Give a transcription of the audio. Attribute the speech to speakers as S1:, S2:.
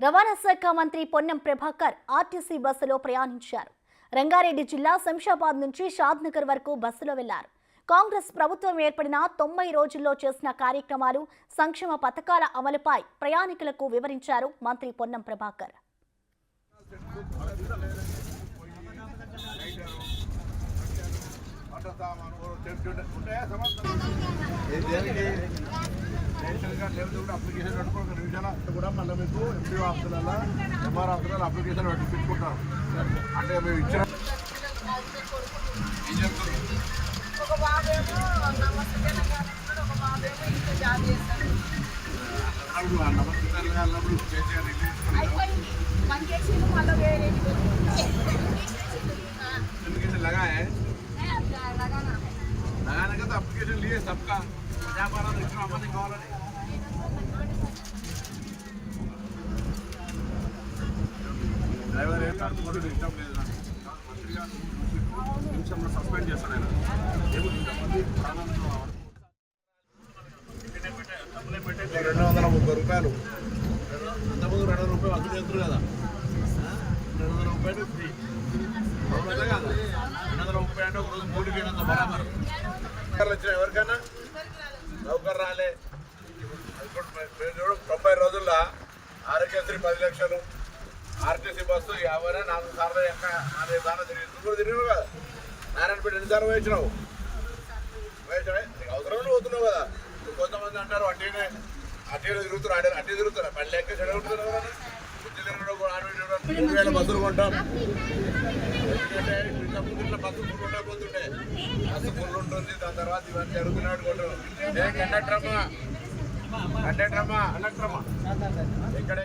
S1: రవాణా శాఖ మంత్రి పొన్నం ప్రభాకర్ ఆర్టీసీ బస్సులో ప్రయాణించారు. రంగారెడ్డి జిల్లా శంషాబాద్ నుంచి షాద్నగర్ వరకు బస్సులో వెళ్లారు. కాంగ్రెస్ ప్రభుత్వం ఏర్పడిన 90 రోజుల్లో చేసిన కార్యక్రమాలు, సంక్షేమ పథకాల అమలుపై ప్రయాణికులకు వివరించారు మంత్రి పొన్నం ప్రభాకర్.
S2: అప్లికేషన్ పెట్టుకుని నిమిషాలు కూడా మళ్ళీ మీకు ఎంపీ ఆఫీసులలో ఎంఆర్ ఆఫీసులలో అప్లికేషన్ పెట్టుకుంటాం. అంటే మేము ఇచ్చిన लगा है लगाने का तो एप्लीकेशन लिए सबका ड्राइवर डिस्टर्ब लेना నిమిషంలో సస్పెండ్ చేస్తాను ఆయన. 230 రూపాయలు అంతకుముందు 200 రూపాయలు అసలు చేస్తారు కదా, 200 రూపాయలు ఫ్రీ అవునా కదా. 230 అంటే ఒక రోజు 3 గంటల బరాబర్ వచ్చిన ఎవరికైనా సౌకర్యం రాలే. 90 రోజుల్లో ఆరోగ్యశ్రీ 10 లక్షలు, ఆర్టీసీ బస్సు 50 4 సార్లు అదే దాని తిరిగి కదా. నారాయణపేట ఎన్నిసార్లు వేయించినావు అవసరం పోతున్నావు కదా. కొంతమంది అంటారు అట్టినే తిరుగుతున్నారు, అట్టి తిరుగుతున్నారు, పని లెక్క చెడగొడుతున్నారు కదా. 2000 బస్సులు కొంటాం. ఎందుకంటే ఇంతకుముందు బస్సు ఫుల్ ఉండకపోతుండే, బస్సు ఫుల్ ఉంటుంది. దాని తర్వాత ఇవన్నీ జరుగుతున్నాడు కొంటాం. కండక్టరమ్మా ఇక్కడ